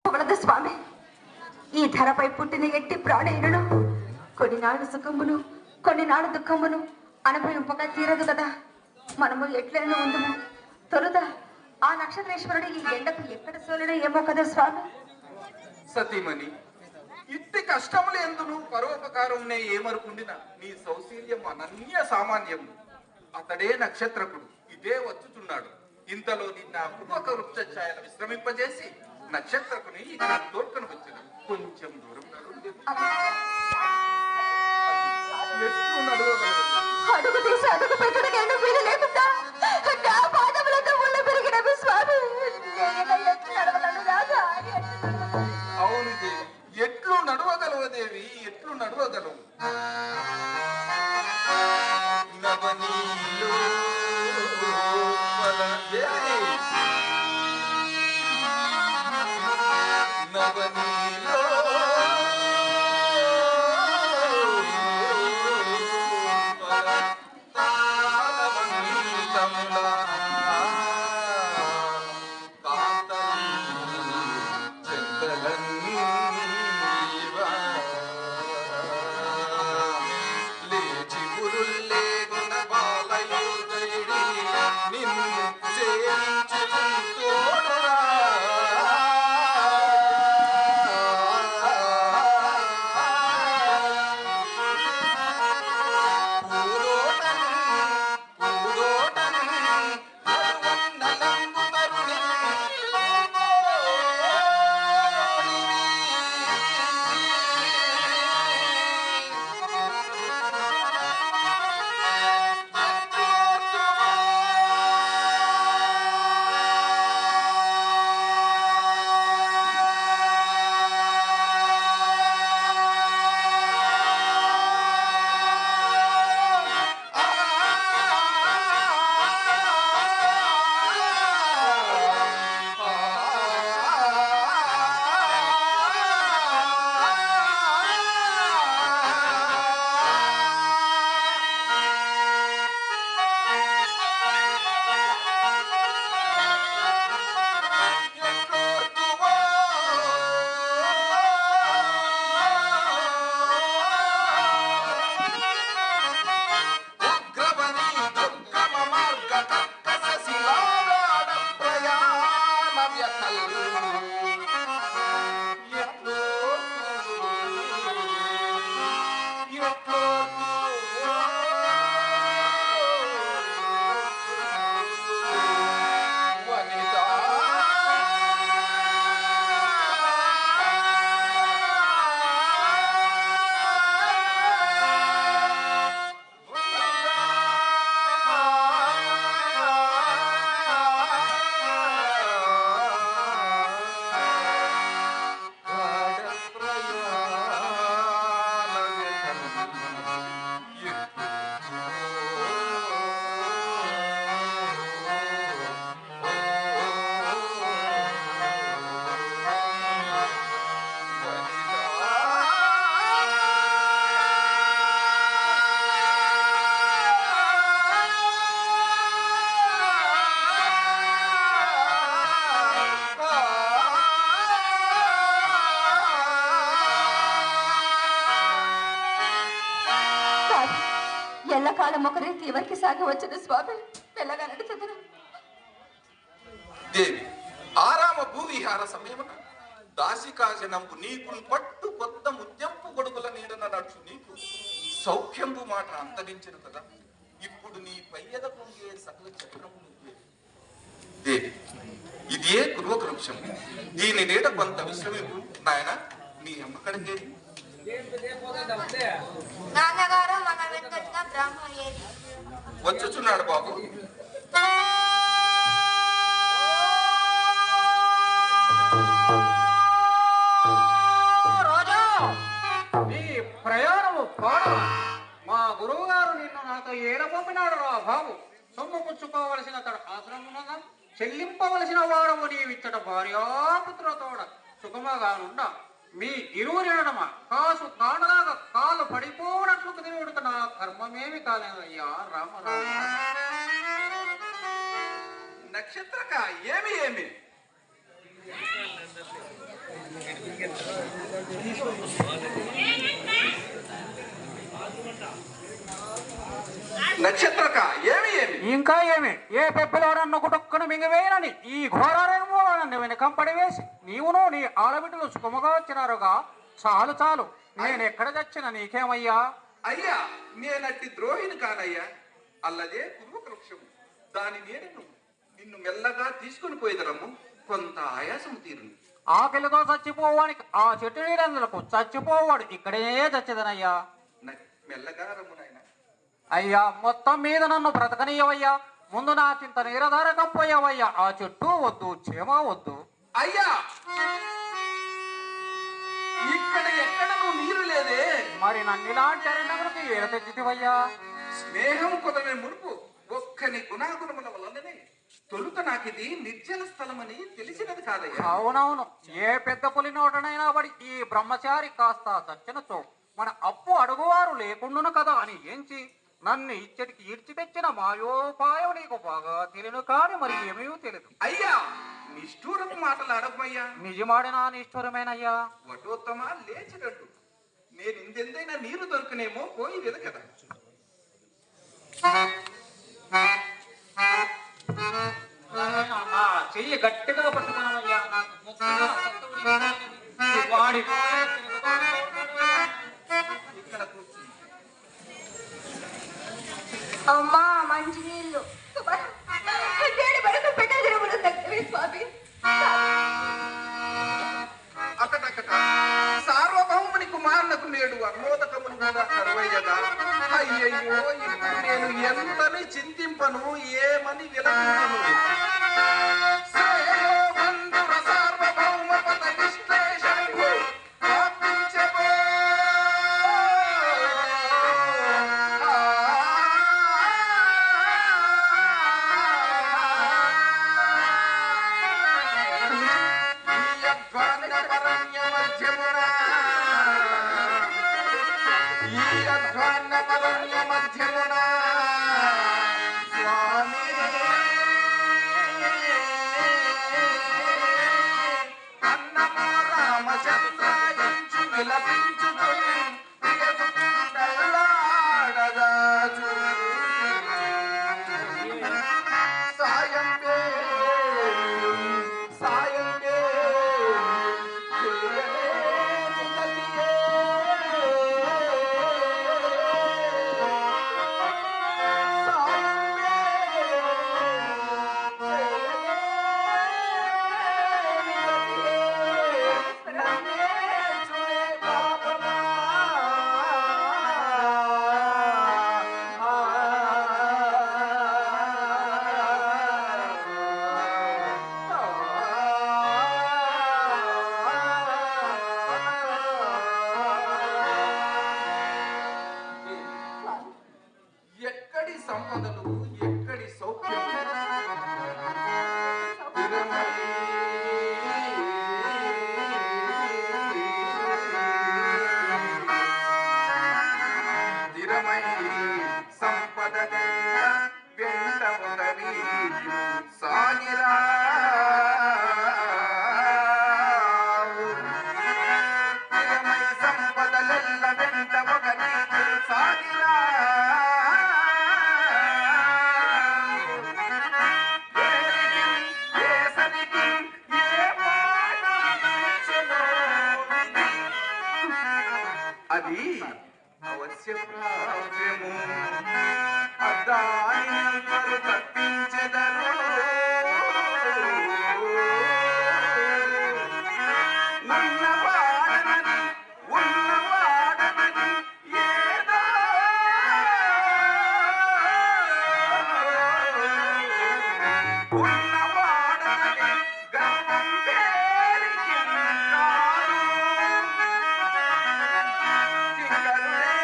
చెప్పవలదు స్వామి. ఈ ధరపై పుట్టిన ఎట్టి ప్రాణేయులను కొన్నినాడు సుఖమును కొన్నినాడు దుఃఖమును అనుభవింపక తీరదు కదా. మనము ఎట్లైనా ఉందము. తొలుత ఆ నక్షత్రేశ్వరుడు ఈ ఎండకు ఎక్కడ సోలడో ఏమో కదా స్వామి. సతీమణి, ఇట్టి కష్టములు ఎందును పరోపకారంనే ఏమరుకుండిన నీ సౌశీల్యం అనన్య సామాన్యం. అతడే నక్షత్రకుడు ఇదే వచ్చుచున్నాడు. ఇంతలో నిన్న ఒక వృక్ష ఛాయలు విశ్రమింపజేసి నక్షత్రకుని ఇక్కడ తోడ్కొని వచ్చిన కొంచెం దూరం అడుగు తీసి అడుగు పెట్టడం వీలు లేకుండా నా పాదములతో ముళ్ళ పెరిగినవి స్వామి. అవును దేవి, ఎట్లు నడవగలవు దేవి, ఎట్లు నడవగలవు. నవనీలో నవనీలో ఎల్లకాలం ఒక రీతి ఎవరికి సాగవచ్చును స్వామి. మెల్లగా నడుచుదురు. దేవి, ఆరామ భూవిహార సమయమున దాసికాజనంబు నీకు పట్టు కొత్త ముత్యంపు గొడుగుల నీడన నడుచు నీకు సౌఖ్యంబు మాట అంతరించిన కదా. ఇప్పుడు నీ పయ్యద పొంగే సకల చక్రము నువ్వే. దేవి, ఇదే కురువకృక్షం. దీని నీడ కొంత విశ్రమింపు. నాయన, నీ అమ్మకడికేది? నాన్నగారు మన వెంకటగా బ్రాహ్మయ్యేది వచ్చుచున్నాడు బాబు. రాజా, నీ ప్రయాణము పాడవా? మా గురువు గారు నిన్ను నాతో ఏడబొమ్మినాడు రా బాబు. సొమ్ము పుచ్చుకోవలసిన తడు ఆశ్రమమునగా చెల్లింపవలసిన వాడవు నీవిచ్చట భార్యాపుత్రతోడ సుఖమగానుండ. మీ ఇరువురి నడమ కాసు కాడలాగా కాలు పడిపోనట్లు కుదిరివుడుక నా కర్మమేమి కాలేదయ్యా రామ రామ. నక్షత్రక ఏమి ఏమి నక్షత్రక ఏమి ఏమి ఇంకా ఏమి ఏ పెబ్బలో నన్ను కుటుక్కును మింగివేయనని ఈ ఘోరరేమో నన్ను వెనకంపడి వేసి నీవును నీ ఆడబిడ్డలు సుఖముగా వచ్చినారుగా. చాలు చాలు, నేను ఎక్కడ చచ్చిన నీకేమయ్యా? అయ్యా నేనట్టి ద్రోహిని కానయ్యా. అల్లదే పూర్వకృక్షము, దాని నీడను నిన్ను మెల్లగా తీసుకుని పోయేదరము, కొంత ఆయాసం తీరును. ఆకలితో చచ్చిపోవానికి ఆ చెట్టు నీడలకు చచ్చిపోవాడు ఇక్కడే చచ్చేదనయ్యా. మెల్లగా రమ్ము నాయన. అయ్యా మొత్తం మీద నన్ను బ్రతకనీయవయ్యా. ముందు నా చింత నీరధారకపోయావయ్యా. ఆ చెట్టు వద్దు, చేమ వద్దు. అయ్యా ఇక్కడ ఎక్కడను నీరు లేదే. మరి నన్నిలాంటి అరణ్యములకు ఏడ తెచ్చితివయ్యా? స్నేహం కొదమే మునుపు ఒక్కని గుణాగుణముల వలననే తొలుత నాకిది నిర్జల స్థలమని తెలిసినది కాదయ్యా. అవునవును, ఏ పెద్ద పులి నోటనైనా పడి ఈ బ్రహ్మచారి కాస్త చచ్చినచో మన అప్పు అడుగువారు లేకుండును కదా అని ఏంచి నన్ను ఇచ్చటికి ఈడ్చి తెచ్చిన మాయోపాయం నీకు బాగా తెలియను, కానీ మరి ఏమీ తెలియదు. అయ్యా నిష్ఠూరపు మాటలు అడగమయ్యా. నిజమాడినా నిష్ఠురమేనయ్యా. వటోత్తమా లేచినట్టు నేను ఇందెందైనా నీరు దొరికినేమో పోయి వెదకదా. చెయ్యి గట్టిగా పట్టుకున్నామయ్యా. నాకు ముక్కుగా వాడి ఇక్కడ కూర్చుని అమ్మా మంచి నీళ్ళు. నేను వరకు పెట్టదిరములు తగ్గవే స్వామి. అకటకట సార్వభౌముని కుమారులకు నేడు అమోదకములు కూడా కరువయ్యగా. అయ్యయ్యో ఇప్పుడు నేను ఎంతని చింతింపను, ఏమని విలపించను. శ్రేయోబంధుర సార్వభౌమ పద విశ్లేషణకు ప్రాప్తించబో. ఎక్కడి సంపదలు, ఎక్కడి సౌఖ్యం. దిరమై సంపదగా వెంట ఒకరి సాగిరా. దిరమై సంపదలెల్ల వెంట ఒకరి సాగిరా. అది అవశ్య ప్రాప్యము, అదానిందరు తప్పించెదరు. ఉన్నవాడనని ఉన్నవాడనని ఏదో ఉన్నవాడనని గర్వం పేరికి కాదు. కింకరులే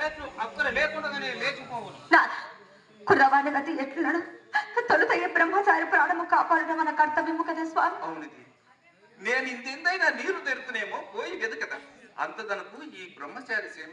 ప్రయత్నం అక్కడ లేకుండానే లేచిపోవును. నాదా కుర్రవాణి గతి ఎట్లున్నాడు? తొలుత ఈ బ్రహ్మచారి ప్రాణము కాపాడడం మన కర్తవ్యము కదా స్వామి. అవునిది నేను ఇంతైనా నీరు తెరుతునేమో పోయి వెదకదా అంతదనకు ఈ బ్రహ్మచారి సేమ